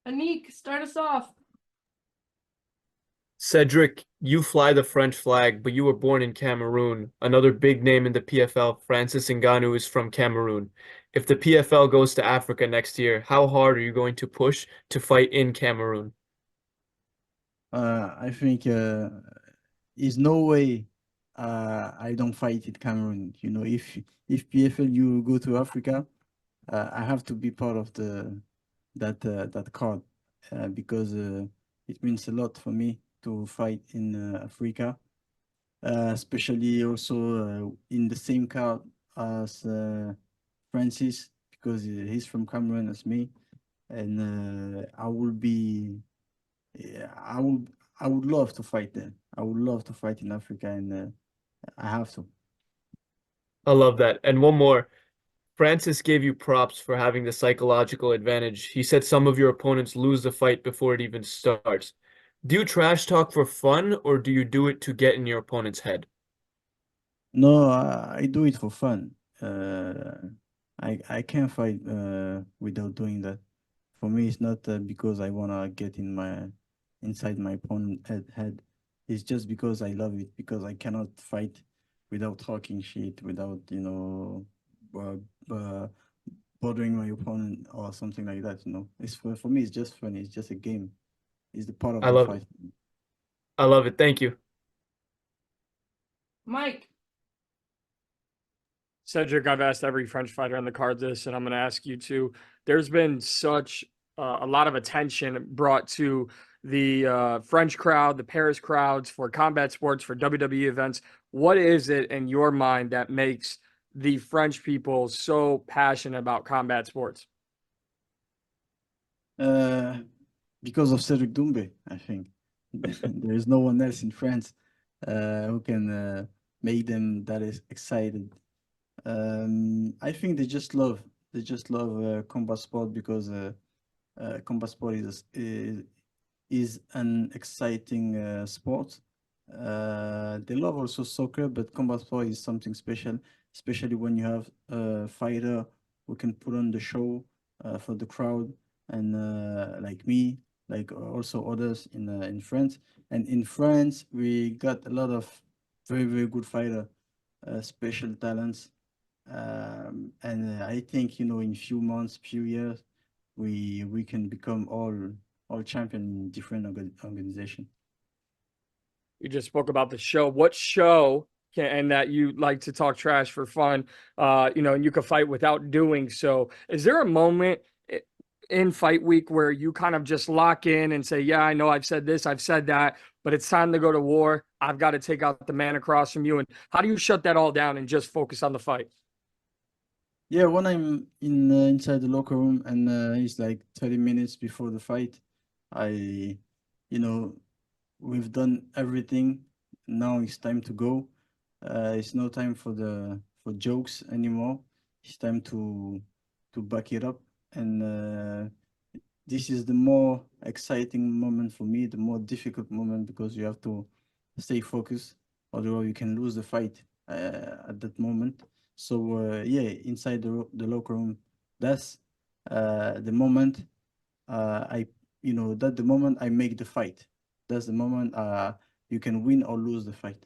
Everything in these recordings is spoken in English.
Anik, start us off. Cedric, you fly the French flag, but you were born in Cameroon. Another big name in the PFL, Francis Ngannou, is from Cameroon. If the PFL goes to Africa next year, how hard are you going to push to fight in Cameroon? I think is no way I don't fight in Cameroon. You know, if PFL you go to Africa, I have to be part of that card because it means a lot for me to fight in Africa, especially also in the same card as Francis because he's from Cameroon as me, and I will be. Yeah, I would love to fight there. I would love to fight in Africa, and I have to. I love that. And one more. Francis gave you props for having the psychological advantage. He said some of your opponents lose the fight before it even starts. Do you trash talk for fun or do you do it to get in your opponent's head? No, I do it for fun. I can't fight without doing that. For me, it's not because I wanna get inside my opponent head. It's just because I love it. Because I cannot fight without talking shit, without uh, bothering my opponent or something like that. You know, it's for me. It's just funny. It's just a game. It's the part of I the love it. fight. I love it. Thank you. Mike, Cedric, I've asked every French fighter on the card this, and I'm going to ask you too. There's been such a lot of attention brought to the French crowd, the Paris crowds for combat sports, for WWE events. What is it in your mind that makes the French people so passionate about combat sports? Uh, because of Cedric Doumbe, I think. There is no one else in France who can make them that is excited. I think they just love combat sport because combat sport is an exciting sport. They love also soccer, but combat sport is something special, especially when you have a fighter who can put on the show for the crowd, and like me, like also others in France. And in France, we got a lot of very good fighter, special talents, and I think in few months, few years, we can become all champion in different organization. You just spoke about the show. What show and that you like to talk trash for fun, and you can fight without doing so. Is there a moment in fight week where you kind of just lock in and say, yeah, I know I've said this, I've said that, but it's time to go to war. I've got to take out the man across from you. And how do you shut that all down and just focus on the fight? Yeah, when I'm inside the locker room and it's like 30 minutes before the fight, I, you know, we've done everything. Now it's time to go. It's no time for jokes anymore. It's time to back it up. And this is the more exciting moment for me, the more difficult moment because you have to stay focused, otherwise you can lose the fight at that moment. So yeah, inside the locker room, that's the moment I, that the moment I make the fight. That's the moment you can win or lose the fight.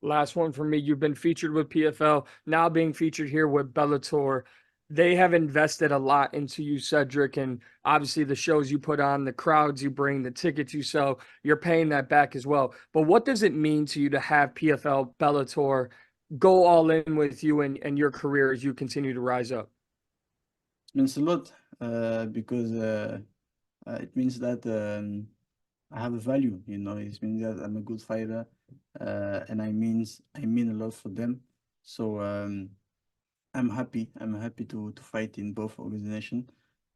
Last one for me. You've been featured with PFL, now being featured here with Bellator. They have invested a lot into you, Cedric, and obviously the shows you put on, the crowds you bring, the tickets you sell, you're paying that back as well. But what does it mean to you to have PFL, Bellator go all in with you and your career as you continue to rise up? It means a lot because it means that I have a value. It means that I'm a good fighter, and I mean a lot for them. So I'm happy. I'm happy to fight in both organizations.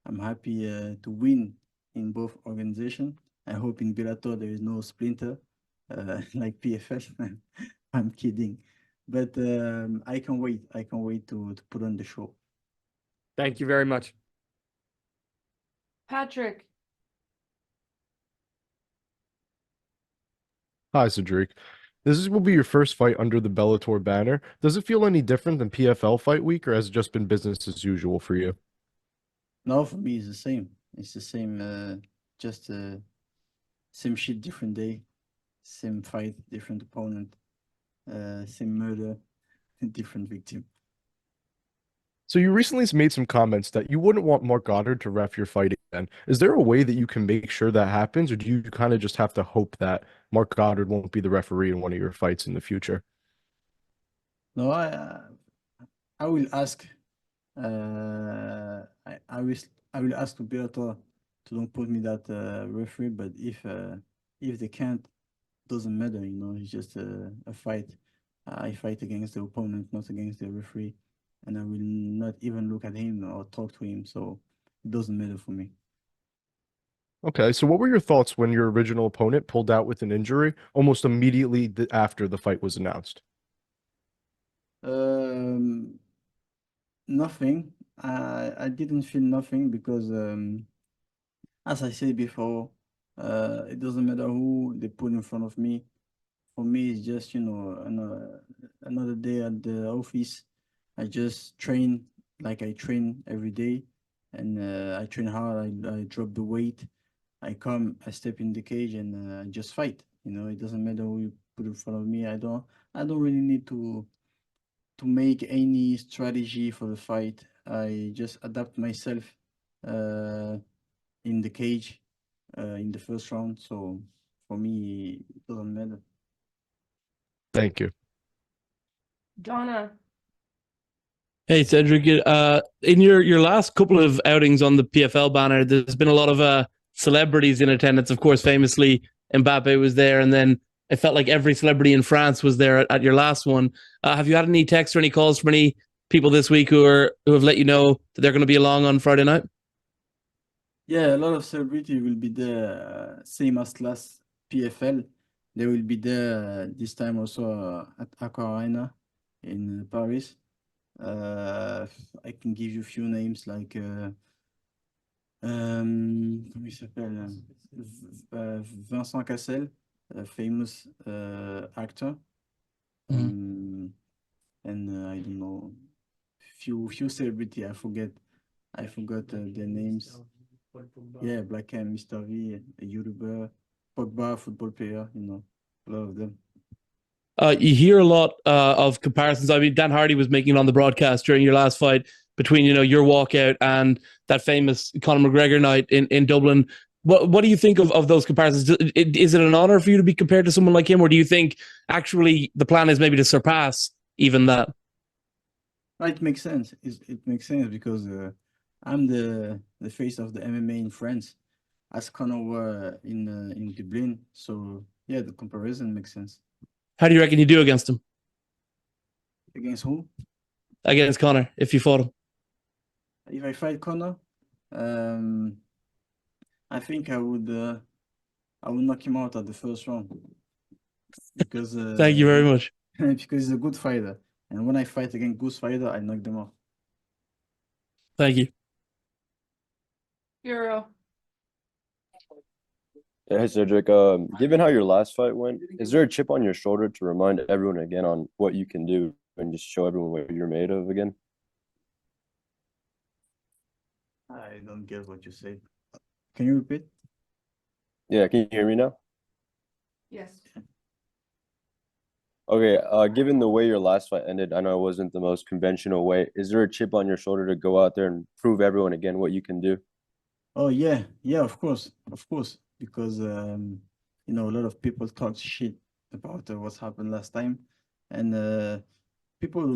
I'm happy to win in both organizations. I hope in Bellator there is no splinter like PFL. I'm kidding. but I can wait. I can wait to put on the show. Thank you very much. Patrick. Hi, Cedric. This will be your first fight under the Bellator banner. Does it feel any different than PFL Fight Week, or has it just been business as usual for you? No, for me it's the same. It's the same. Just same shit, different day. Same fight, different opponent. Same murder, different victim. So you recently made some comments that you wouldn't want Marc Goddard to ref your fight again. Is there a way that you can make sure that happens, or do you kind of just have to hope that Marc Goddard won't be the referee in one of your fights in the future? No, I will ask. I will ask to Bellator to don't put me that referee. But if they can't, doesn't matter. You know, it's just a fight. I fight against the opponent, not against the referee, and I will not even look at him or talk to him. So it doesn't matter for me. Okay, so what were your thoughts when your original opponent pulled out with an injury almost immediately after the fight was announced? Nothing. I didn't feel nothing because as I said before, it doesn't matter who they put in front of me. For me, it's just, you know, another day at the office. I just train like I train every day, and I train hard. I drop the weight. I come, I step in the cage, and I just fight. You know, it doesn't matter who you put in front of me. I don't really need to make any strategy for the fight. I just adapt myself in the cage in the first round. So for me, it doesn't matter. Thank you. Donna. Hey Cedric, in your last couple of outings on the PFL banner, there's been a lot of celebrities in attendance. Of course, famously Mbappe was there, and then it felt like every celebrity in France was there at your last one. Have you had any texts or any calls from any people this week who have let you know that they're going to be along on Friday night? Yeah, a lot of celebrity will be there, same as last PFL. They will be there this time also at Accor Arena in Paris. I can give you a few names like comment il s'appelle? Vincent Cassel, a famous actor. And I don't know, few celebrity. I forgot their names. Yeah, Black and Mr. V, a YouTuber, Pogba, football player, you know, a lot of them. You hear a lot of comparisons. I mean, Dan Hardy was making it on the broadcast during your last fight between, you know, your walkout and that famous Conor McGregor night in Dublin. What do you think of those comparisons? Is it an honor for you to be compared to someone like him, or do you think actually the plan is maybe to surpass even that? It makes sense. It makes sense because I'm the face of the MMA in France, as Conor were in Dublin. So yeah, the comparison makes sense. How do you reckon you do against him? Against who? Against Conor, if you fought him. If I fight Conor, I think I would knock him out at the first round because Thank you very much. because he's a good fighter, and when I fight against good fighter, I knock them off. Thank you. Euro. Hey Cedric, given how your last fight went, is there a chip on your shoulder to remind everyone again on what you can do and just show everyone what you're made of again? I don't get what you said. Can you repeat? Yeah, can you hear me now? Yes. Okay, given the way your last fight ended, I know it wasn't the most conventional way. Is there a chip on your shoulder to go out there and prove everyone again what you can do? Oh yeah, of course, because you know, a lot of people talk shit about what's happened last time, and people who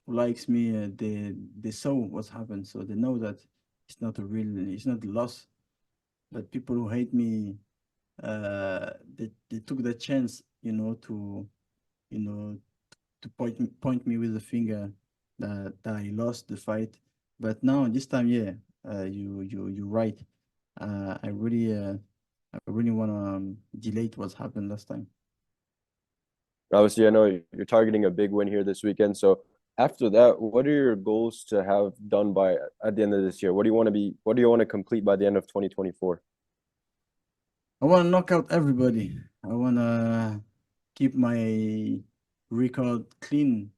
likes me, they saw what's happened, so they know that it's not a loss. But people who hate me, they took the chance, you know, to point me with the finger that I lost the fight. But now this time, yeah, you're right. I really want to delete what's happened last time. Obviously, I know you're targeting a big win here this weekend. So after that, what are your goals to have done by at the end of this year? What do you want to be? What do you want to complete by the end of 2024? I want to knock out everybody. I want to keep my record clean,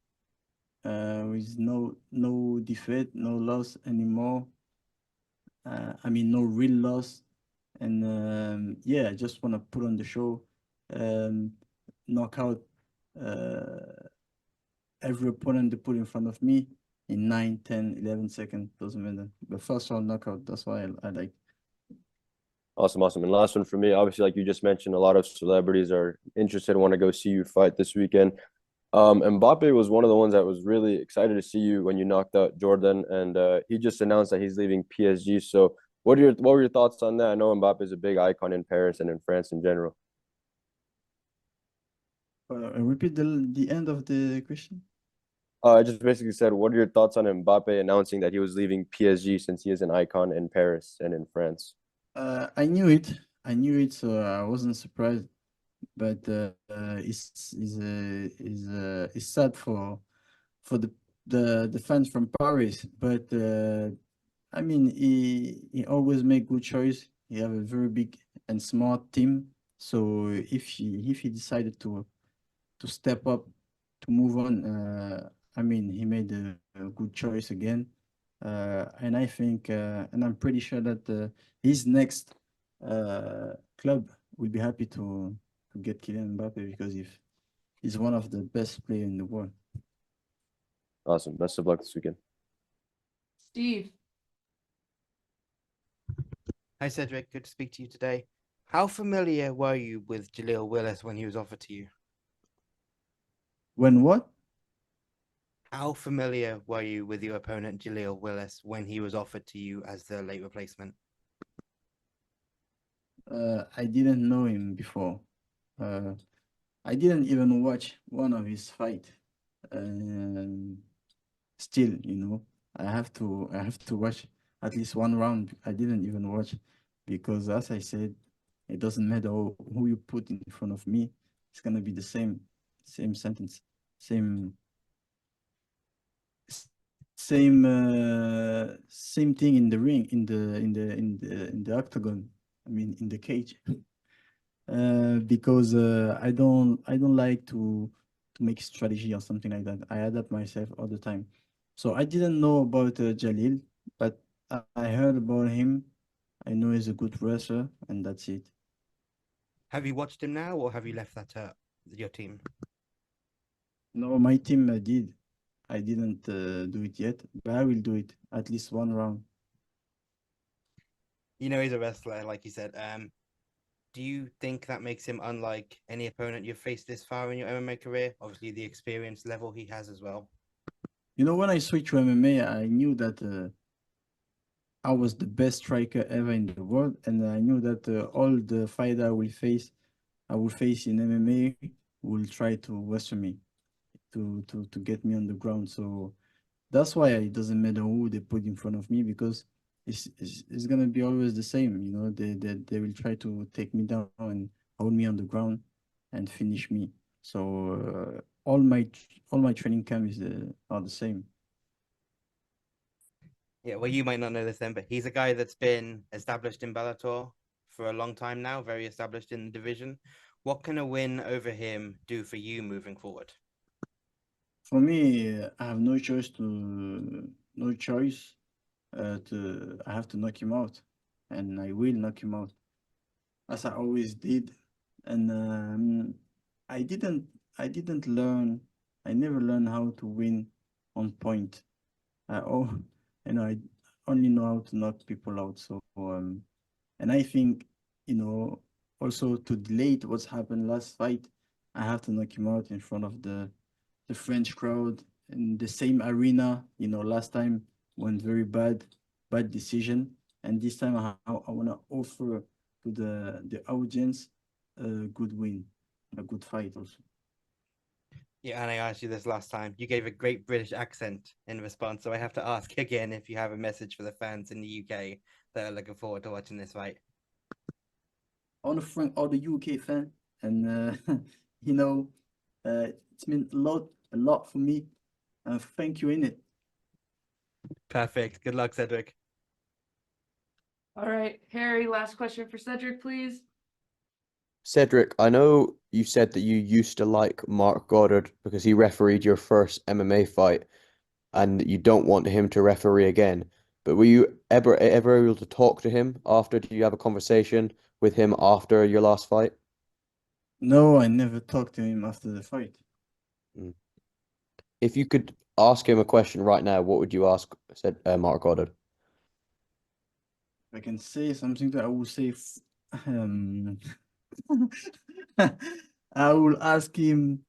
with no defeat, no loss anymore. I mean, no real loss. And yeah, I just want to put on the show, knock out every opponent they put in front of me in 9, 10, 11 seconds, doesn't matter. The first round knockout, that's why I like. Awesome, awesome. And last one for me, obviously, like you just mentioned, a lot of celebrities are interested, want to go see you fight this weekend. Mbappe was one of the ones that was really excited to see you when you knocked out Jordan, and he just announced that he's leaving PSG. So, what were your thoughts on that? I know Mbappe is a big icon in Paris and in France in general. Repeat the end of the question. I just basically said, what are your thoughts on Mbappe announcing that he was leaving PSG since he is an icon in Paris and in France? I knew it. I knew it, so I wasn't surprised. But it's sad for the fans from Paris. But I mean, he always make good choice. He have a very big and smart team. So if he decided to step up, to move on, I mean, he made a good choice again. And I think, and I'm pretty sure that his next club will be happy to get Kylian Mbappe, because if he's one of the best players in the world. Awesome. Best of luck this weekend. Steve. Hi, Cedric. Good to speak to you today. How familiar were you with Jaleel Willis when he was offered to you? When what? How familiar were you with your opponent, Jaleel Willis, when he was offered to you as the late replacement? I didn't know him before. I didn't even watch one of his fight. Still, I have to watch at least one round. I didn't even watch, because as I said, it doesn't matter who you put in front of me. It's gonna be the same sentence, same thing in the ring, in the octagon. I mean, in the cage. Because I don't like to make strategy or something like that. I adapt myself all the time. So I didn't know about Jaleel, but I heard about him. I know he's a good wrestler, and that's it. Have you watched him now, or have you left that your team? No, my team did. I didn't do it yet, but I will do it at least one round. You know he's a wrestler, like you said. Do you think that makes him unlike any opponent you've faced this far in your MMA career? Obviously, the experience level he has as well. When I switched to MMA, I knew that I was the best striker ever in the world, and I knew that all the fighter I will face in MMA will try to wrestle me, to get me on the ground. So that's why it doesn't matter who they put in front of me, because it's gonna be always the same. They will try to take me down and hold me on the ground and finish me. So all my training camps are the same. Yeah, well, you might not know this then, but he's a guy that's been established in Bellator for a long time now, very established in the division. What can a win over him do for you moving forward? For me, I have no choice. I have to knock him out, and I will knock him out, as I always did. And I never learned how to win on point. I only know how to knock people out. So and I think, also to delay what's happened last fight, I have to knock him out in front of the French crowd in the same arena. Last time went very bad decision, and this time I want to offer to the audience a good win, a good fight also. Yeah, and I asked you this last time. You gave a great British accent in response, so I have to ask again if you have a message for the fans in the UK that are looking forward to watching this fight. All the UK fan, and you know, It's meant a lot for me. And thank you in it. Perfect. Good luck, Cedric. All right, Harry, last question for Cedric, please. Cedric, I know you said that you used to like Marc Goddard because he refereed your first MMA fight and you don't want him to referee again. But were you ever able to talk to him after? Did you have a conversation with him after your last fight? No, I never talked to him after the fight. If you could ask him a question right now, what would you ask, said Marc Goddard? I can say something that I will say. I will ask him,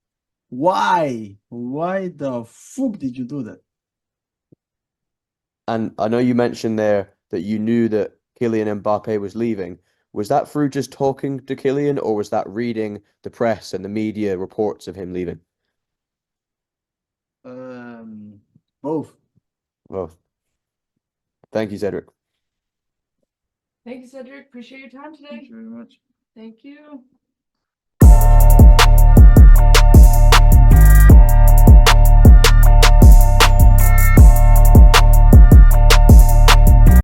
why? Why the fuck did you do that? And I know you mentioned there that you knew that Kylian Mbappe was leaving. Was that through just talking to Kylian, or was that reading the press and the media reports of him leaving? Both. Well, thank you, Cedric. Thank you, Cedric. Appreciate your time Thank today. you very much. Thank you.